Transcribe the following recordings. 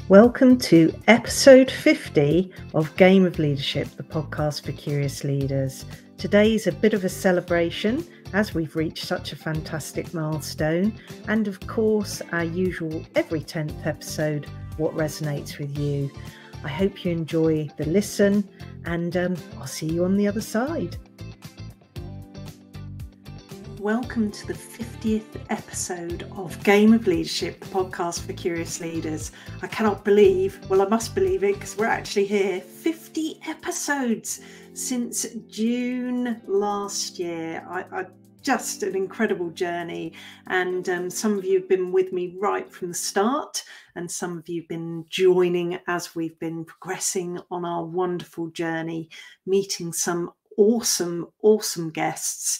Welcome to episode 50 of Game of Leadership, the podcast for curious leaders. Today's a bit of a celebration as we've reached such a fantastic milestone. And of course, our usual every 10th episode, what resonates with you. I hope you enjoy the listen and I'll see you on the other side. Welcome to the 50th episode of Game of Leadership, the podcast for curious leaders. I cannot believe, well, I must believe it because we're actually here, 50 episodes since June last year. I just an incredible journey, and some of you have been with me right from the start, and some of you have been joining as we've been progressing on our wonderful journey, meeting some awesome guests.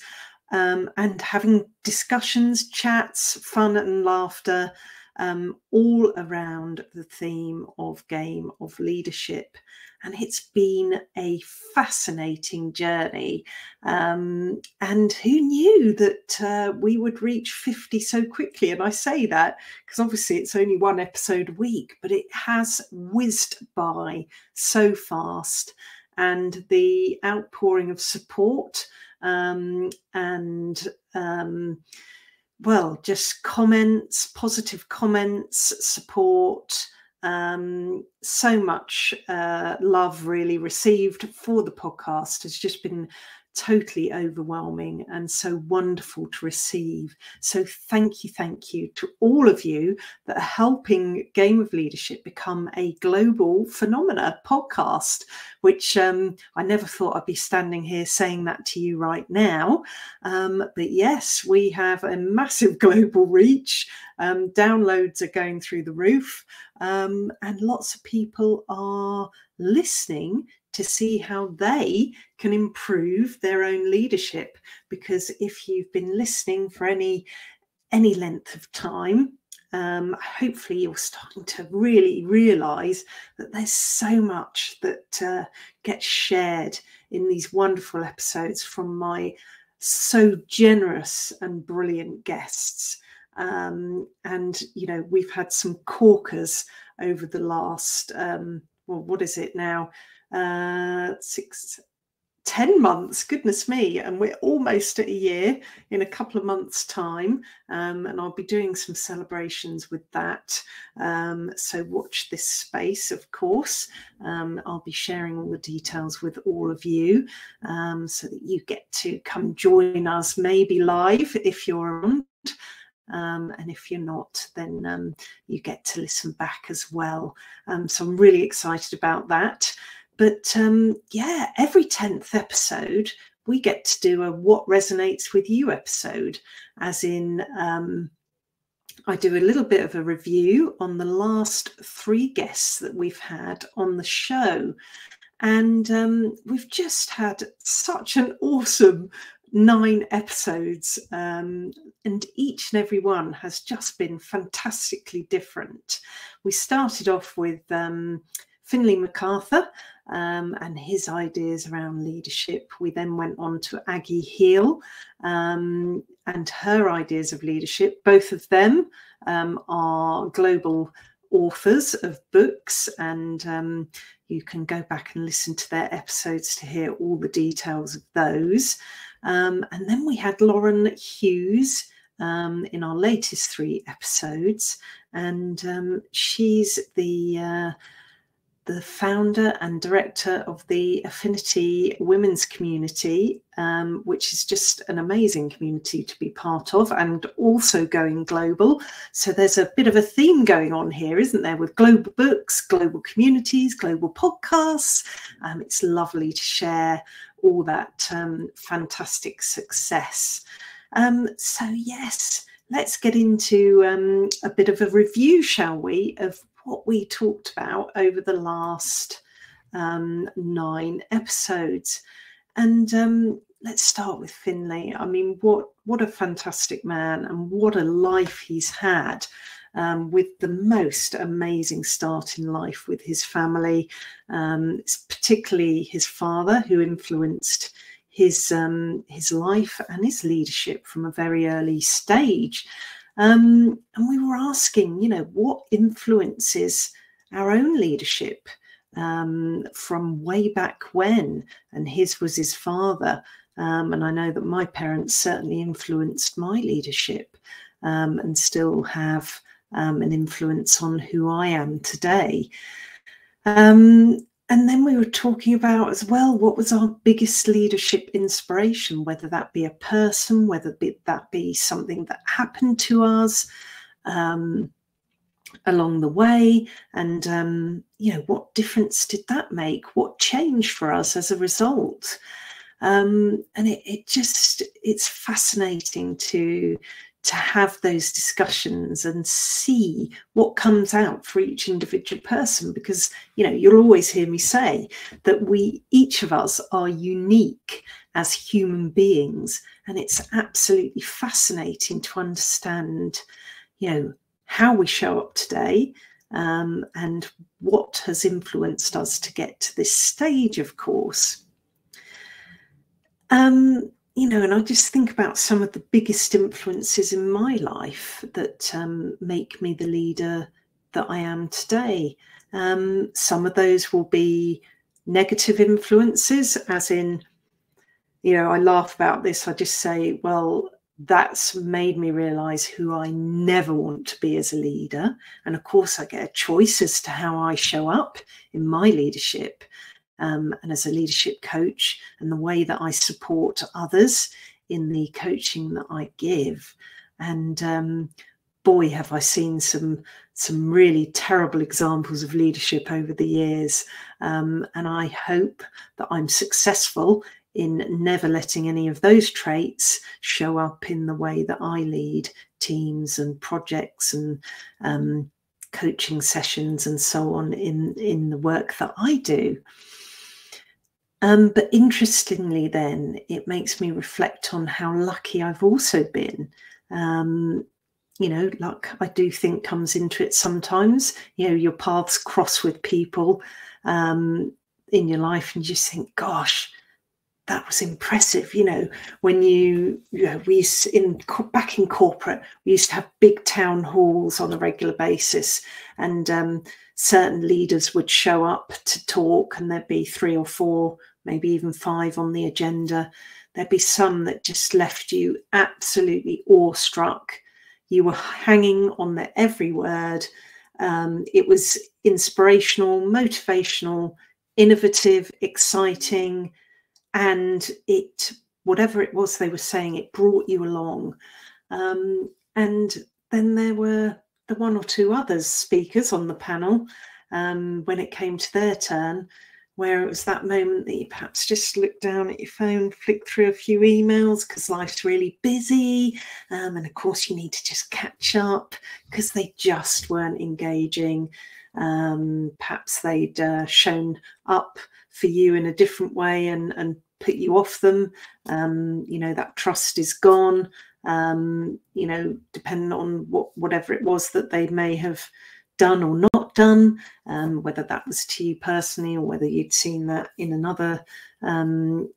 And having discussions, chats, fun and laughter, all around the theme of Game of Leadership. And it's been a fascinating journey. And who knew that we would reach 50 so quickly? And I say that because obviously it's only one episode a week, but it has whizzed by so fast. And the outpouring of support just comments, positive comments, support, so much love really received for the podcast has just been totally overwhelming and so wonderful to receive. So thank you to all of you that are helping Game of Leadership become a global phenomena podcast, which I never thought I'd be standing here saying that to you right now. But yes, we have a massive global reach. Downloads are going through the roof, and lots of people are listening to see how they can improve their own leadership. Because if you've been listening for any length of time, hopefully you're starting to really realise that there's so much that gets shared in these wonderful episodes from my so generous and brilliant guests. And, you know, we've had some corkers over the last, what is it now? 10 months, goodness me, and we're almost at a year in a couple of months' time, and I'll be doing some celebrations with that, so watch this space, of course. I'll be sharing all the details with all of you, so that you get to come join us, maybe live if you're around. And if you're not, then you get to listen back as well. So I'm really excited about that. But yeah, every 10th episode, we get to do a What Resonates With You episode, as in I do a little bit of a review on the last 3 guests that we've had on the show. And we've just had such an awesome 9 episodes, and each and every one has just been fantastically different. We started off with Finlay MacArthur and his ideas around leadership. We then went on to Aggie Heal and her ideas of leadership. Both of them are global authors of books, and you can go back and listen to their episodes to hear all the details of those. And then we had Lauren Hughes in our latest 3 episodes, and she's the founder and director of the Affinity Women's Community, which is just an amazing community to be part of, and also going global. So there's a bit of a theme going on here, isn't there, with global books, global communities, global podcasts. It's lovely to share all that fantastic success. So yes, let's get into a bit of a review, shall we, of what we talked about over the last 9 episodes. And let's start with Finlay. I mean, what a fantastic man, and what a life he's had, with the most amazing start in life with his family. It's particularly his father who influenced his life and his leadership from a very early stage. And we were asking, you know, what influences our own leadership from way back when, and his was his father. And I know that my parents certainly influenced my leadership and still have an influence on who I am today. And then we were talking about as well, what was our biggest leadership inspiration, whether that be a person, whether that be something that happened to us along the way, and what difference did that make? What changed for us as a result? And it's fascinating to have those discussions and see what comes out for each individual person, because you'll always hear me say that each of us are unique as human beings, and it's absolutely fascinating to understand how we show up today and what has influenced us to get to this stage, of course. And I just think about some of the biggest influences in my life that make me the leader that I am today. Some of those will be negative influences, as in, I laugh about this. I just say, well, that's made me realize who I never want to be as a leader. And of course, I get a choice as to how I show up in my leadership. And as a leadership coach, and the way that I support others in the coaching that I give. And boy, have I seen some really terrible examples of leadership over the years. And I hope that I'm successful in never letting any of those traits show up in the way that I lead teams and projects and coaching sessions and so on in the work that I do. But interestingly, then, it makes me reflect on how lucky I've also been. Luck, I do think, comes into it sometimes. Your paths cross with people in your life, and you just think, gosh, that was impressive. When back in corporate, we used to have big town halls on a regular basis, and certain leaders would show up to talk, and there'd be 3 or 4, maybe even 5 on the agenda. There'd be some that just left you absolutely awestruck. You were hanging on their every word. It was inspirational, motivational, innovative, exciting, and whatever it was they were saying, it brought you along. And then there were the 1 or 2 other speakers on the panel when it came to their turn, where it was that moment that you perhaps just look down at your phone, flick through a few emails because life's really busy, and of course you need to just catch up because they just weren't engaging. Perhaps they'd shown up for you in a different way and put you off them. That trust is gone. Depending on whatever it was that they may have done or not done, whether that was to you personally or whether you'd seen that in another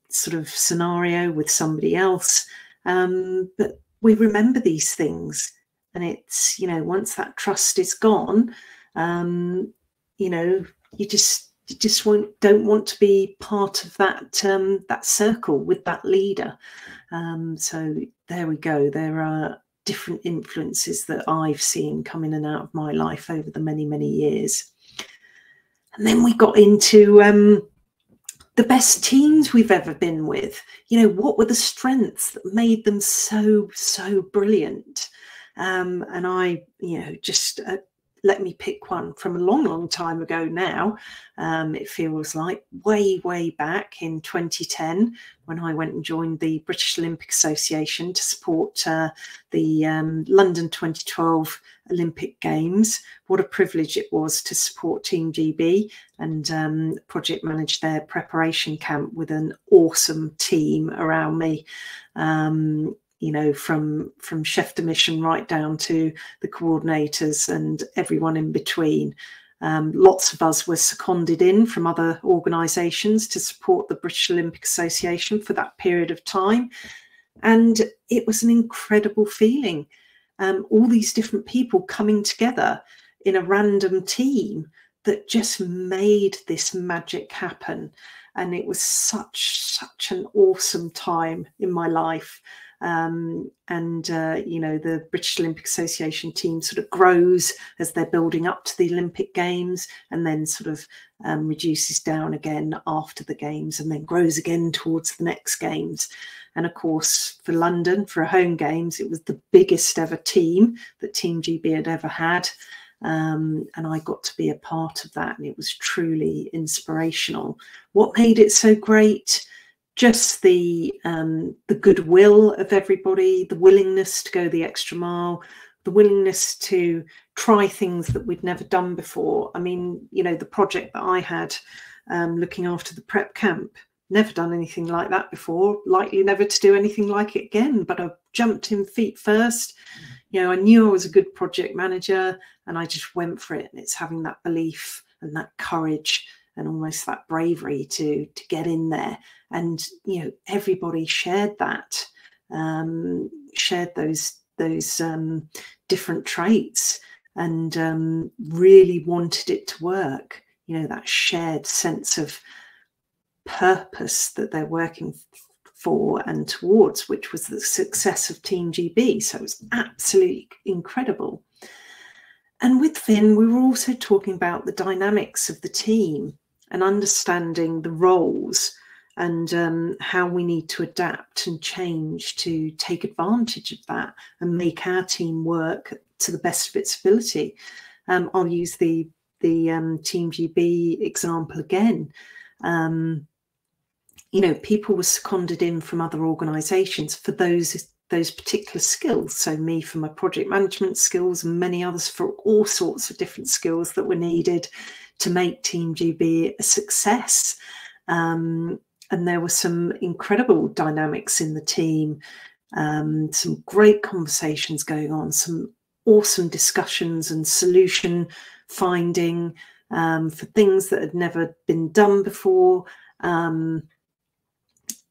sort of scenario with somebody else. But we remember these things, and it's, once that trust is gone, you just don't want to be part of that circle with that leader. So there we go. There are different influences that I've seen come in and out of my life over the many, many years. And then we got into the best teams we've ever been with. What were the strengths that made them so brilliant? And I, just let me pick one from a long time ago now. It feels like way back in 2010 when I went and joined the British Olympic Association to support the London 2012 Olympic Games. What a privilege it was to support Team GB and project manage their preparation camp with an awesome team around me. From chef de mission right down to the coordinators and everyone in between. Lots of us were seconded in from other organisations to support the British Olympic Association for that period of time. And it was an incredible feeling. All these different people coming together in a random team that just made this magic happen. And it was such an awesome time in my life. You know, the British Olympic Association team sort of grows as they're building up to the Olympic Games, and then sort of reduces down again after the Games, and then grows again towards the next Games. And of course, for London, for a home Games, it was the biggest ever team that Team GB had ever had. And I got to be a part of that, and it was truly inspirational. What made it so great? Just the goodwill of everybody, the willingness to go the extra mile, the willingness to try things that we'd never done before. I mean, you know, the project that I had looking after the prep camp, never done anything like that before, likely never to do anything like it again, but I jumped in feet first. You know, I knew I was a good project manager, and I just went for it. And it's having that belief and that courage and almost that bravery to get in there. And, you know, everybody shared that, shared those different traits, and really wanted it to work. You know, that shared sense of purpose that they're working for and towards, which was the success of Team GB. So it was absolutely incredible. And with Finn, we were also talking about the dynamics of the team and understanding the roles, and how we need to adapt and change to take advantage of that and make our team work to the best of its ability. I'll use the Team GB example again. You know, people were seconded in from other organisations for those particular skills. So me for my project management skills, and many others for all sorts of different skills that were needed to make Team GB a success. And there were some incredible dynamics in the team, some great conversations going on, some awesome discussions and solution finding for things that had never been done before.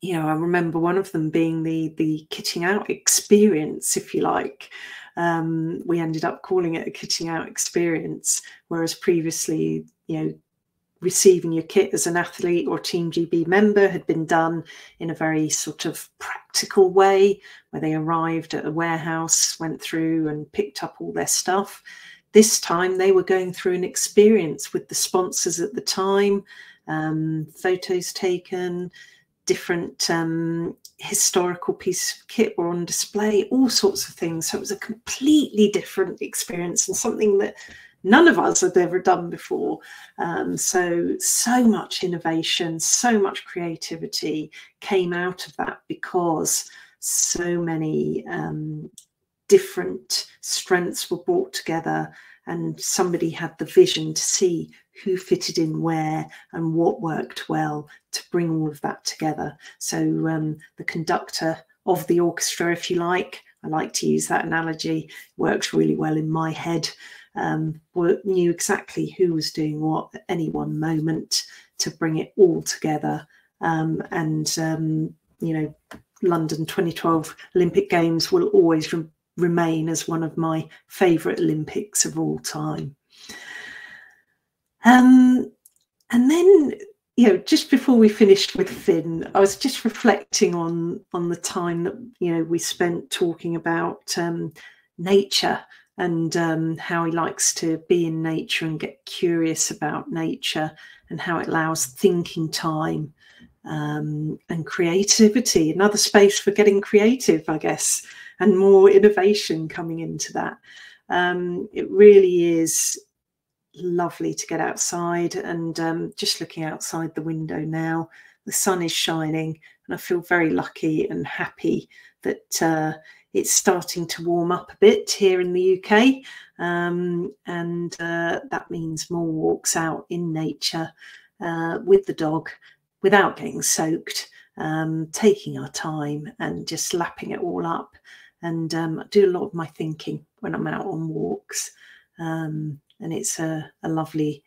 You know, I remember one of them being the kitting out experience, if you like. We ended up calling it a kitting out experience, whereas previously, you know, receiving your kit as an athlete or Team GB member had been done in a very sort of practical way, where they arrived at a warehouse, went through and picked up all their stuff. This time they were going through an experience with the sponsors at the time, photos taken, different historical pieces of kit were on display, all sorts of things. So it was a completely different experience and something that none of us had ever done before. So much innovation, so much creativity came out of that, because so many different strengths were brought together, and somebody had the vision to see who fitted in where and what worked well to bring all of that together. So the conductor of the orchestra, if you like, I like to use that analogy, works really well in my head, knew exactly who was doing what at any one moment to bring it all together. You know, London 2012 Olympic Games will always remain as one of my favourite Olympics of all time. And then, you know, just before we finished with Finn, I was just reflecting on the time that, you know, we spent talking about nature, and how he likes to be in nature and get curious about nature, and how it allows thinking time and creativity, another space for getting creative, I guess, and more innovation coming into that. It really is lovely to get outside, and just looking outside the window now, the sun is shining, and I feel very lucky and happy that it's starting to warm up a bit here in the UK, and that means more walks out in nature with the dog without getting soaked, taking our time and just lapping it all up. And I do a lot of my thinking when I'm out on walks, and it's a lovely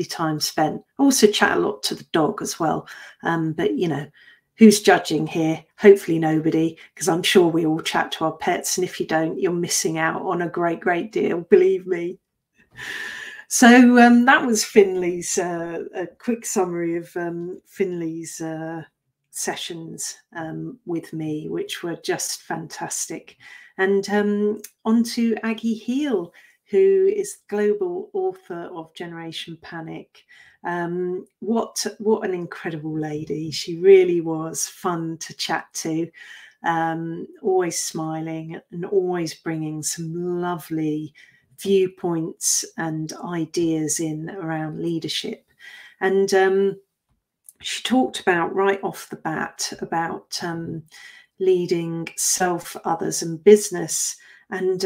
time spent. I also chat a lot to the dog as well, but you know, who's judging here? Hopefully nobody, because I'm sure we all chat to our pets, and if you don't, you're missing out on a great deal, believe me. So that was Finley's, a quick summary of Finley's sessions with me, which were just fantastic. And on to Aggie Heal, who is global author of Generation Panic. What an incredible lady. She really was fun to chat to, always smiling and always bringing some lovely viewpoints and ideas in around leadership. And she talked about right off the bat about leading self, others and business. And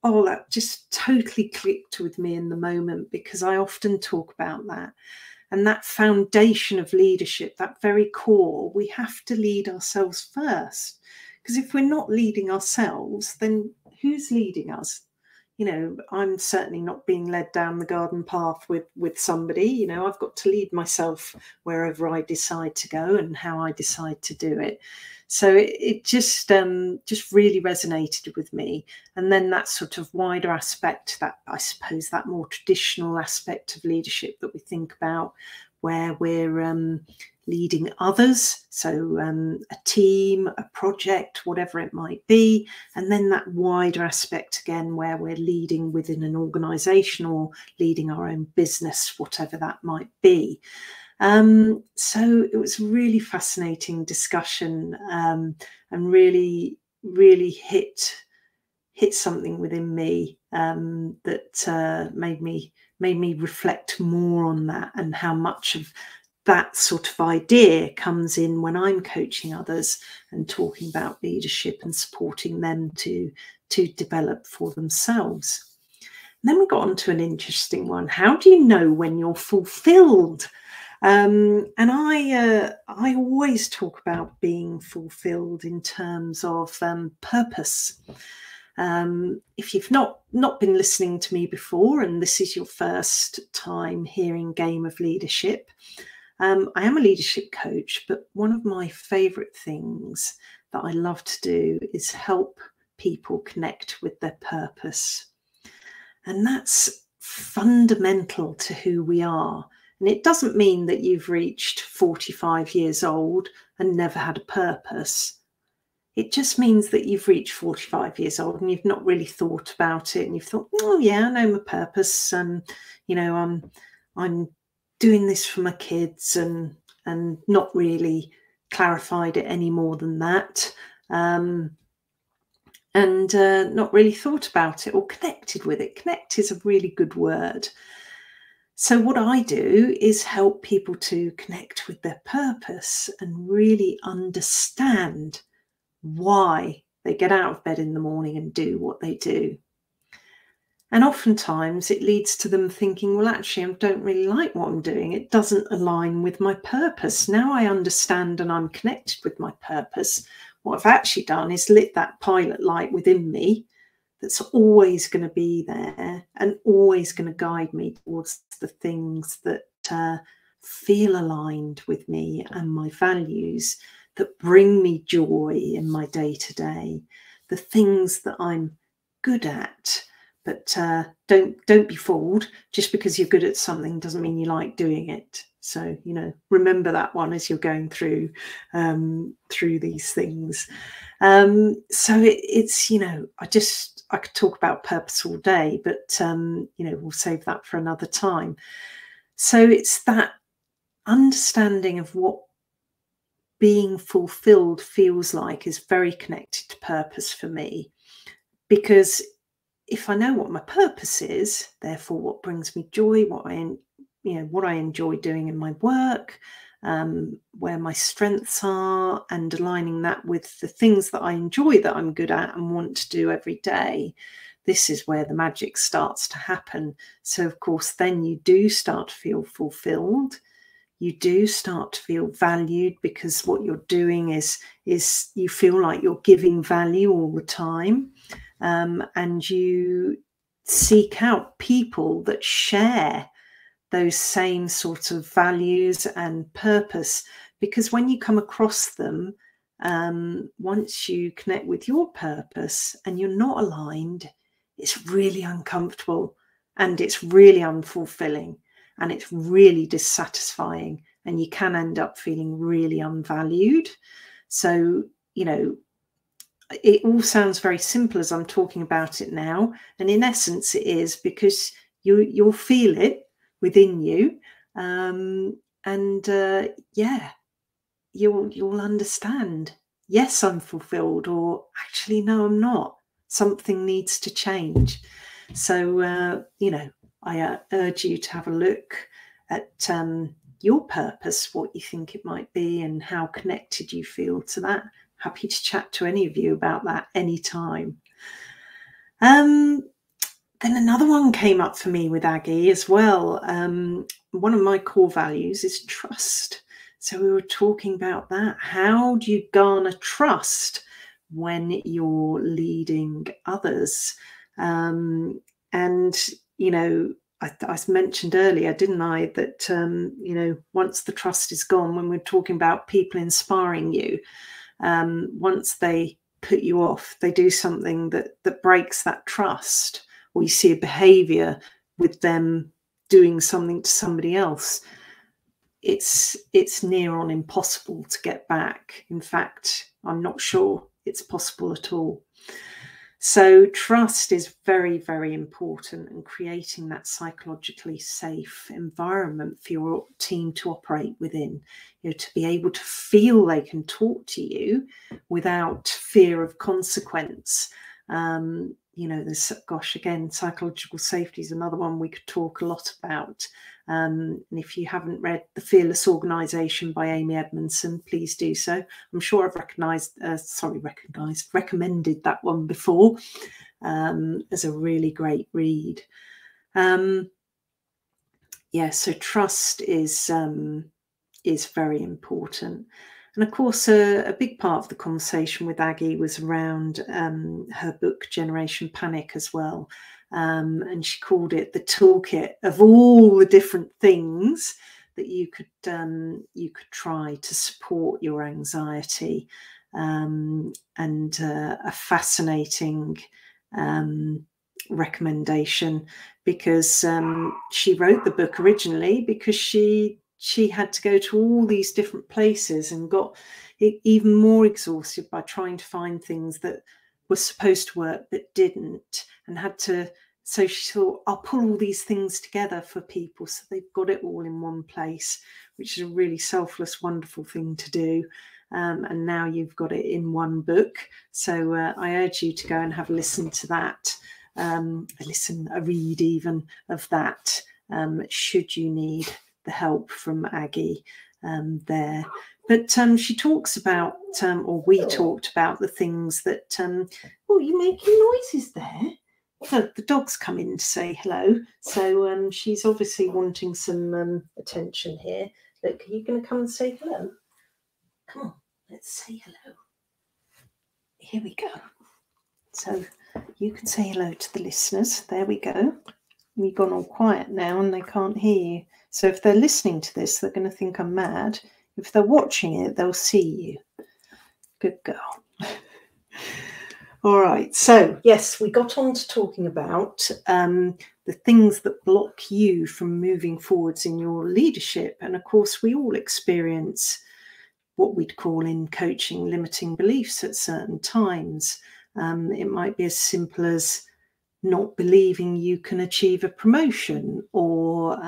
oh, that just totally clicked with me in the moment, because I often talk about that. And that foundation of leadership, that very core, we have to lead ourselves first. Because if we're not leading ourselves, then who's leading us? You know, I'm certainly not being led down the garden path with somebody. You know, I've got to lead myself wherever I decide to go and how I decide to do it. So it just really resonated with me. And then that sort of wider aspect, that I suppose that more traditional aspect of leadership that we think about, where we're leading others, so a team, a project, whatever it might be, and then that wider aspect again where we're leading within an organisation or leading our own business, whatever that might be. So it was a really fascinating discussion, and really hit something within me that made me reflect more on that, and how much of that sort of idea comes in when I'm coaching others and talking about leadership and supporting them to develop for themselves. And then we got on to an interesting one. How do you know when you're fulfilled? And I always talk about being fulfilled in terms of purpose. If you've not been listening to me before, and this is your first time hearing Game of Leadership, I am a leadership coach, but one of my favourite things that I love to do is help people connect with their purpose. And that's fundamental to who we are. And it doesn't mean that you've reached 45 years old and never had a purpose. It just means that you've reached 45 years old and you've not really thought about it, and you've thought, oh yeah, I know my purpose, and you know, I'm doing this for my kids, and not really clarified it any more than that, and not really thought about it or connected with it. Connect is a really good word. So what I do is help people to connect with their purpose and really understand why they get out of bed in the morning and do what they do. And oftentimes it leads to them thinking, well, actually, I don't really like what I'm doing. It doesn't align with my purpose. Now I understand and I'm connected with my purpose. What I've actually done is lit that pilot light within me that's always going to be there and always going to guide me towards the things that feel aligned with me and my values, that bring me joy in my day-to-day, the things that I'm good at. But don't be fooled. Just because you're good at something doesn't mean you like doing it. So, you know, remember that one as you're going through these things. So it's, you know, I could talk about purpose all day, but you know, we'll save that for another time. So it's that understanding of what being fulfilled feels like is very connected to purpose for me, because if I know what my purpose is, therefore what brings me joy, what I enjoy doing in my work, where my strengths are, and aligning that with the things that I enjoy, that I'm good at and want to do every day, this is where the magic starts to happen. So of course, then you do start to feel fulfilled. You do start to feel valued, because what you're doing is you feel like you're giving value all the time. And you seek out people that share those same sort of values and purpose, because when you come across them, once you connect with your purpose and you're not aligned, it's really uncomfortable. and it's really unfulfilling, and it's really dissatisfying, and you can end up feeling really unvalued. So, you know, it all sounds very simple as I'm talking about it now, and in essence it is, because you'll feel it within you, yeah, you'll understand, yes, I'm fulfilled, or actually no, I'm not, something needs to change. So you know, I urge you to have a look at your purpose, what you think it might be, and how connected you feel to that. Happy to chat to any of you about that anytime. Then another one came up for me with Aggie as well. One of my core values is trust. So we were talking about that. How do you garner trust when you're leading others? And, you know, I mentioned earlier, didn't I, that, you know, once the trust is gone, when we're talking about people inspiring you, once they put you off, they do something that breaks that trust, or you see a behavior with them doing something to somebody else, it's near on impossible to get back. In fact, I'm not sure it's possible at all. So trust is very, very important, and creating that psychologically safe environment for your team to operate within, you know, to be able to feel they can talk to you without fear of consequence. You know, there's, gosh, again, psychological safety is another one we could talk a lot about. And if you haven't read The Fearless Organisation by Amy Edmondson, please do so. I'm sure I've recommended that one before as a really great read. Yeah, so trust is very important. And of course, a big part of the conversation with Aggie was around her book, Generation Panic, as well. And she called it the toolkit of all the different things that you could try to support your anxiety. And a fascinating recommendation, because she wrote the book originally because she had to go to all these different places and got even more exhausted by trying to find things that were supposed to work but didn't, and had to, so she thought, I'll pull all these things together for people so they've got it all in one place, which is a really selfless, wonderful thing to do. And now you've got it in one book. So I urge you to go and have a listen to that, a read even of that, should you need the help from Aggie there. But she talks about, or we talked about, the things that, oh, you're making noises there. So the dog's come in to say hello. So she's obviously wanting some attention here. Look, are you going to come and say hello? Come on, let's say hello. Here we go. So you can say hello to the listeners. There we go. You've gone all quiet now and they can't hear you. So if they're listening to this, they're going to think I'm mad. If they're watching it, they'll see you. Good girl. All right. So, yes, we got on to talking about the things that block you from moving forwards in your leadership. And, of course, we all experience what we'd call in coaching limiting beliefs at certain times. It might be as simple as not believing you can achieve a promotion, or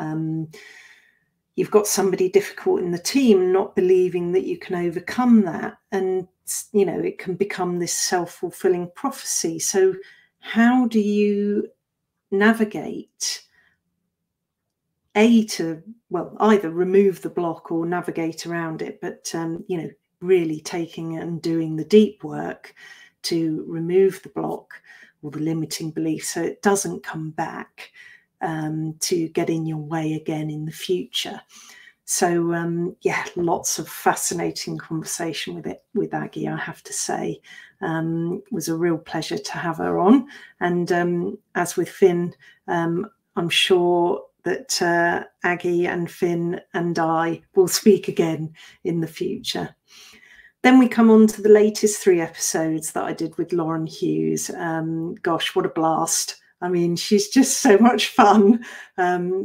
you've got somebody difficult in the team, not believing that you can overcome that. And, you know, it can become this self-fulfilling prophecy. So how do you navigate, either remove the block or navigate around it, but, you know, really taking and doing the deep work to remove the block or the limiting belief so it doesn't come back to get in your way again in the future. So yeah, lots of fascinating conversation with Aggie, I have to say. It was a real pleasure to have her on. And as with Finn, I'm sure that Aggie and Finn and I will speak again in the future. Then we come on to the latest 3 episodes that I did with Lauren Hughes. Gosh, what a blast. I mean, she's just so much fun,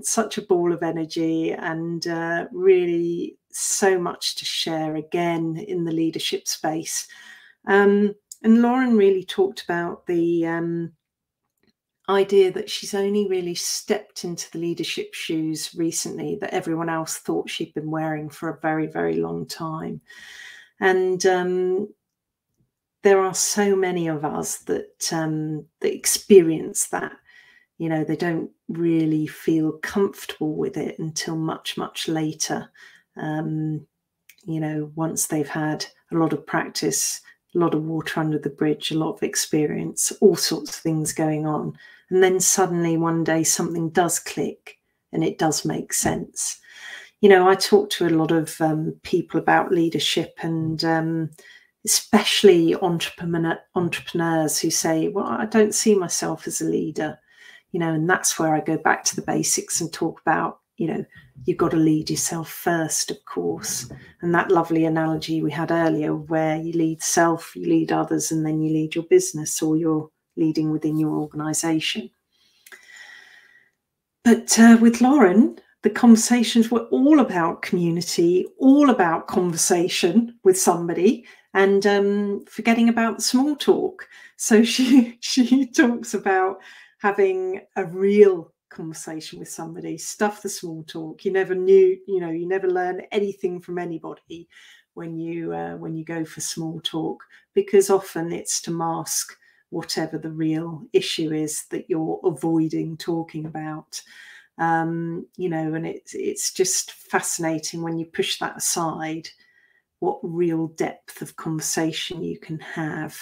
such a ball of energy, and really so much to share again in the leadership space. And Lauren really talked about the idea that she's only really stepped into the leadership shoes recently that everyone else thought she'd been wearing for a very, very long time. And there are so many of us that that experience that. You know, they don't really feel comfortable with it until much, much later. You know, once they've had a lot of practice, a lot of water under the bridge, a lot of experience, all sorts of things going on. And then suddenly one day something does click and it does make sense. You know, I talk to a lot of people about leadership, and especially entrepreneurs who say, well, I don't see myself as a leader. You know, and that's where I go back to the basics and talk about, you know, you've got to lead yourself first, of course. And that lovely analogy we had earlier, where you lead self, you lead others, and then you lead your business, or you're leading within your organization. But with Lauren, the conversations were all about community, all about conversation with somebody, and forgetting about the small talk. So she talks about having a real conversation with somebody, stuff the small talk. You never learn anything from anybody when you go for small talk, because often it's to mask whatever the real issue is that you're avoiding talking about. You know, and it's just fascinating when you push that aside, what real depth of conversation you can have.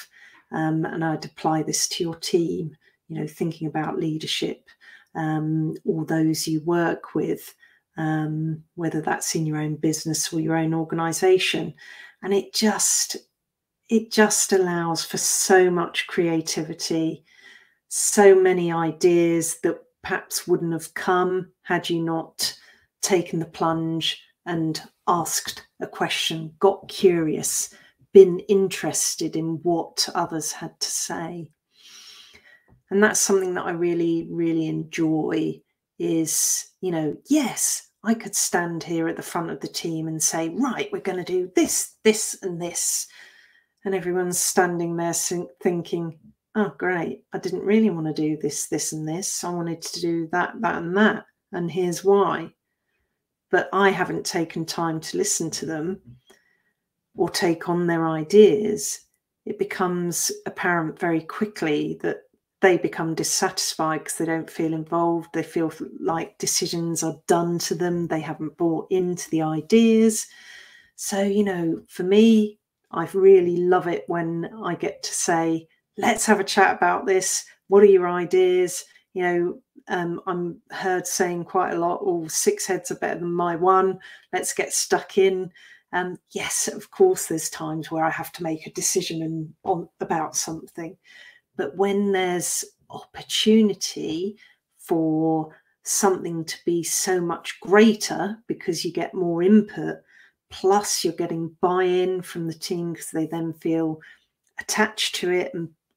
And I'd apply this to your team, you know, thinking about leadership, or those you work with, whether that's in your own business or your own organization. And it just allows for so much creativity, so many ideas that perhaps wouldn't have come had you not taken the plunge and asked a question, got curious, been interested in what others had to say. And that's something that I really, really enjoy is, you know, yes, I could stand here at the front of the team and say, right, we're going to do this, this, and this. And everyone's standing there thinking, oh, great, I didn't really want to do this, this, and this. I wanted to do that, that, and that. And here's why. But I haven't taken time to listen to them or take on their ideas. It becomes apparent very quickly that they become dissatisfied because they don't feel involved. They feel like decisions are done to them. They haven't bought into the ideas. So, you know, for me, I really love it when I get to say, let's have a chat about this. What are your ideas? You know, I'm heard saying quite a lot, oh, 6 heads are better than my one. Let's get stuck in. Yes, of course, there's times where I have to make a decision about something. But when there's opportunity for something to be so much greater because you get more input, plus you're getting buy-in from the team because they then feel attached to it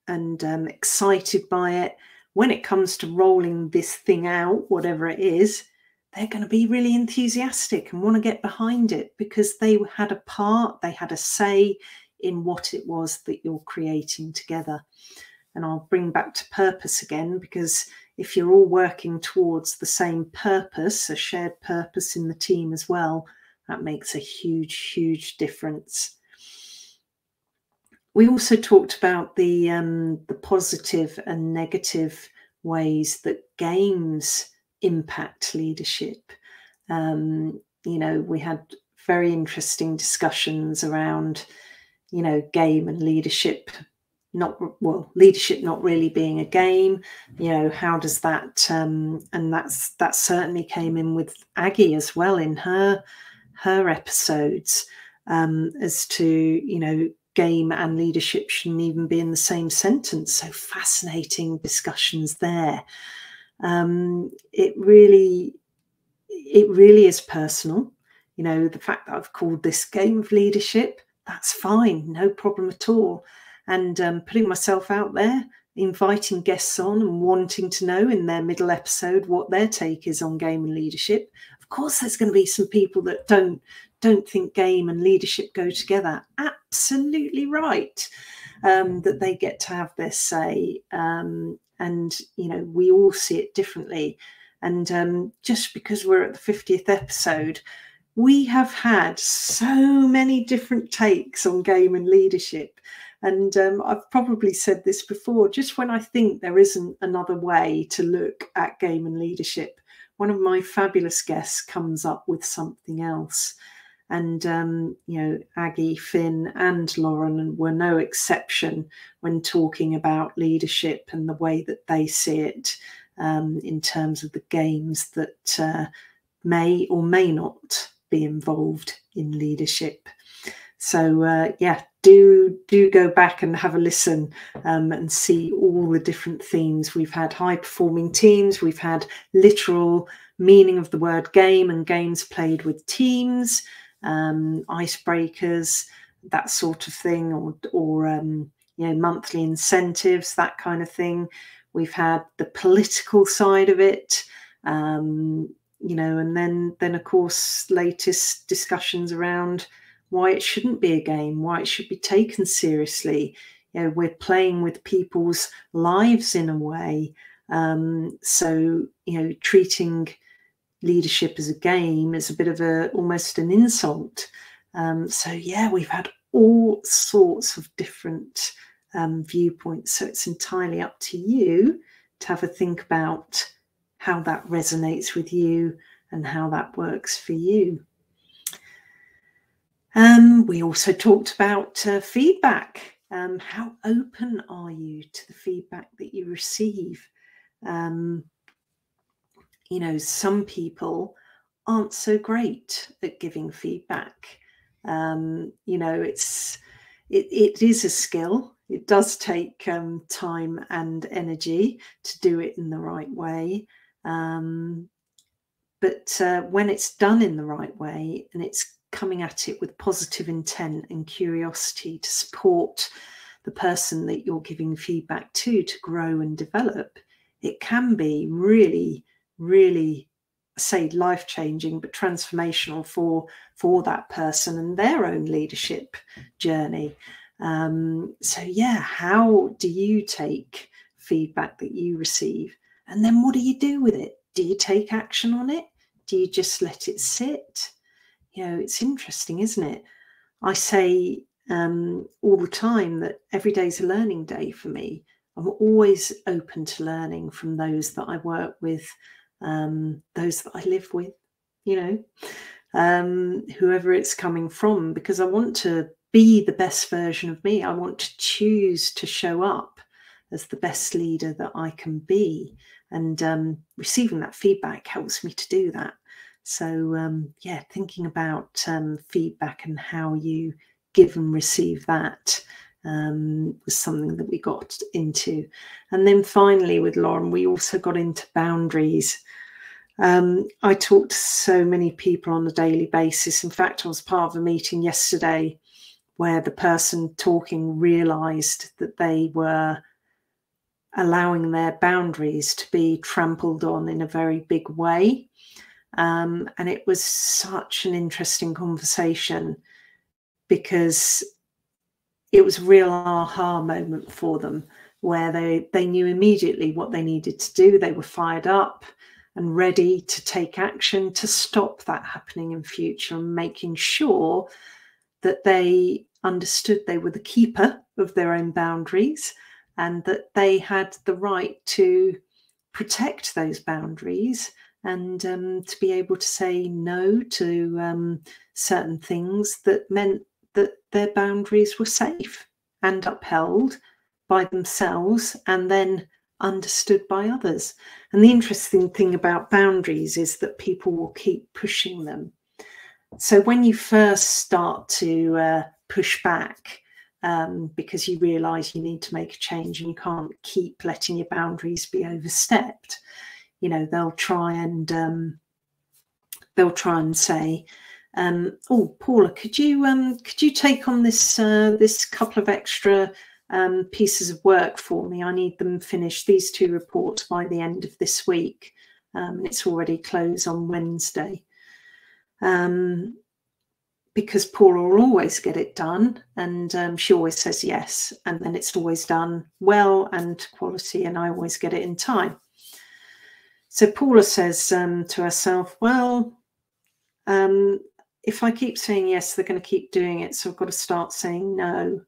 and excited by it. When it comes to rolling this thing out, whatever it is, they're going to be really enthusiastic and want to get behind it because they had a part, they had a say in what it was that you're creating together. And I'll bring back to purpose again, because if you're all working towards the same purpose, a shared purpose in the team as well, that makes a huge, huge difference. We also talked about the positive and negative ways that games impact leadership. You know, we had very interesting discussions around, you know, game and leadership. Leadership not really being a game, you know, how does that, and that certainly came in with Aggie as well in her episodes, as to, you know, game and leadership shouldn't even be in the same sentence. So fascinating discussions there. It really is personal. You know, the fact that I've called this game of leadership, that's fine, no problem at all. And putting myself out there, inviting guests on and wanting to know in their middle episode what their take is on game and leadership. Of course, there's going to be some people that don't think game and leadership go together. Absolutely right. That they get to have their say. And, you know, we all see it differently. And just because we're at the 50th episode, we have had so many different takes on game and leadership. And I've probably said this before, just when I think there isn't another way to look at game and leadership, one of my fabulous guests comes up with something else. And, you know, Aggie, Finn and Lauren were no exception when talking about leadership and the way that they see it in terms of the games that may or may not be involved in leadership. So, yeah, do go back and have a listen and see all the different themes. We've had high-performing teams. We've had literal meaning of the word game and games played with teams, icebreakers, that sort of thing, or you know, monthly incentives, that kind of thing. We've had the political side of it, you know, and then of course latest discussions around why it shouldn't be a game, why it should be taken seriously. You know, we're playing with people's lives in a way. So, you know, treating leadership as a game is a bit of almost an insult. So yeah, we've had all sorts of different viewpoints. So it's entirely up to you to have a think about how that resonates with you and how that works for you. We also talked about feedback. How open are you to the feedback that you receive? You know, some people aren't so great at giving feedback. You know, it is a skill. It does take time and energy to do it in the right way. But when it's done in the right way and it's coming at it with positive intent and curiosity to support the person that you're giving feedback to grow and develop, it can be really, really, say, life-changing, but transformational for that person and their own leadership journey. So yeah, how do you take feedback that you receive? And then what do you do with it? Do you take action on it? Do you just let it sit? You know, it's interesting, isn't it? I say all the time that every day's a learning day for me. I'm always open to learning from those that I work with, those that I live with, you know, whoever it's coming from, because I want to be the best version of me. I want to choose to show up as the best leader that I can be. And receiving that feedback helps me to do that. So, yeah, thinking about feedback and how you give and receive that was something that we got into. And then finally with Lauren, we also got into boundaries. I talk to so many people on a daily basis. In fact, I was part of a meeting yesterday where the person talking realised that they were allowing their boundaries to be trampled on in a very big way. And it was such an interesting conversation because it was a real aha moment for them, where they knew immediately what they needed to do. They were fired up and ready to take action to stop that happening in future, and making sure that they understood they were the keeper of their own boundaries and that they had the right to protect those boundaries and to be able to say no to certain things that meant that their boundaries were safe and upheld by themselves and then understood by others. And the interesting thing about boundaries is that people will keep pushing them. So when you first start to push back because you realise you need to make a change and you can't keep letting your boundaries be overstepped, you know, they'll try and say, oh, Paula, could you take on this this couple of extra pieces of work for me. I need them finished, these 2 reports, by the end of this week. And it's already closed on Wednesday. Because Paula will always get it done, and she always says yes, and then it's always done well and quality, and I always get it in time. So Paula says to herself, well, if I keep saying yes, they're going to keep doing it, so I've got to start saying no,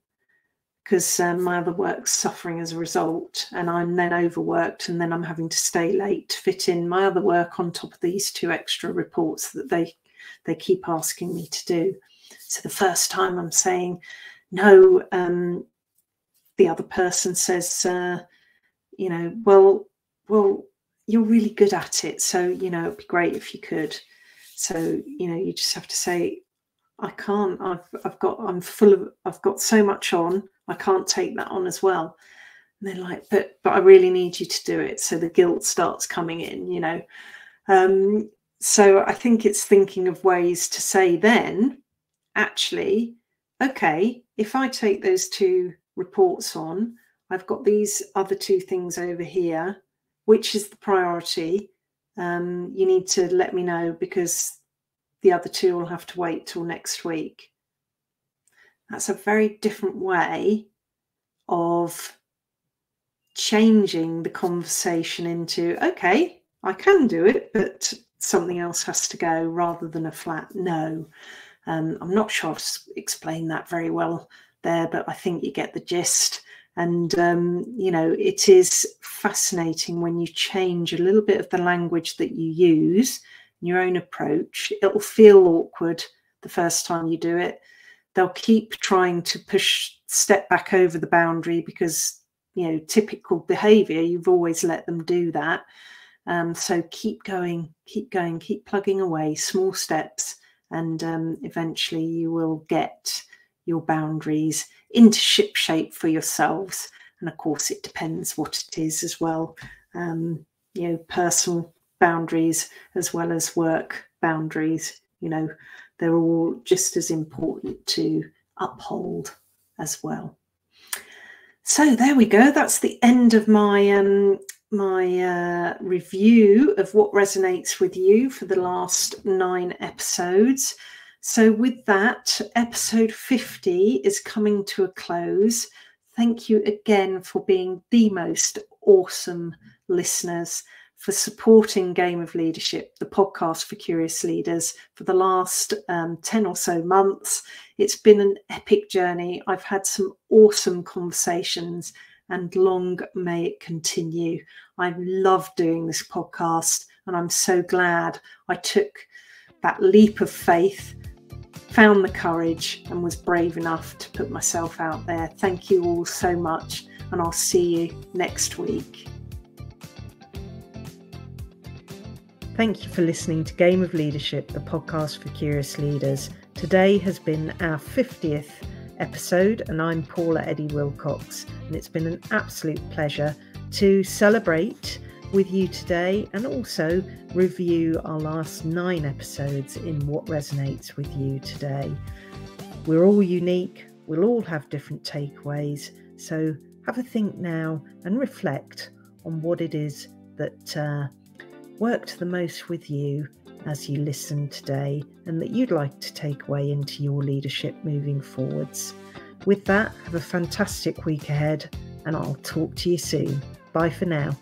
because my other work's suffering as a result, and I'm then overworked, and then I'm having to stay late to fit in my other work on top of these 2 extra reports that they keep asking me to do. So the first time I'm saying no, the other person says, you know, well, you're really good at it, so, you know, it'd be great if you could. So, you know, you just have to say, I can't, I've got so much on, I can't take that on as well. And they're like, but I really need you to do it. So the guilt starts coming in, you know. So I think it's thinking of ways to say then, actually, okay, if I take those 2 reports on, I've got these other 2 things over here. Which is the priority? You need to let me know, because the other 2 will have to wait till next week. That's a very different way of changing the conversation into, okay, I can do it, but something else has to go, rather than a flat no. I'm not sure I've explained that very well there, but I think you get the gist. And, you know, it is fascinating when you change a little bit of the language that you use, your own approach. It'll feel awkward the first time you do it. They'll keep trying to step back over the boundary because, you know, typical behavior, you've always let them do that. So keep going, keep plugging away, small steps, and eventually you will get your boundaries into ship shape for yourselves. And of course, it depends what it is as well. You know, personal boundaries as well as work boundaries, you know, they're all just as important to uphold as well. So there we go. That's the end of my my review of what resonates with you for the last 9 episodes. So with that, episode 50 is coming to a close. Thank you again for being the most awesome listeners, for supporting Game of Leadership, the podcast for curious leaders, for the last 10 or so months. It's been an epic journey. I've had some awesome conversations, and long may it continue. I love doing this podcast, and I'm so glad I took that leap of faith, found the courage, and was brave enough to put myself out there. Thank you all so much, and I'll see you next week. Thank you for listening to Game of Leadership, the podcast for curious leaders. Today has been our 50th episode, and I'm Paula Eddy-Wilcox, and it's been an absolute pleasure to celebrate with you today and also review our last 9 episodes in what resonates with you today. We're all unique, we'll all have different takeaways, so have a think now and reflect on what it is that worked the most with you as you listen today, and that you'd like to take away into your leadership moving forwards. With that, have a fantastic week ahead, and I'll talk to you soon. Bye for now.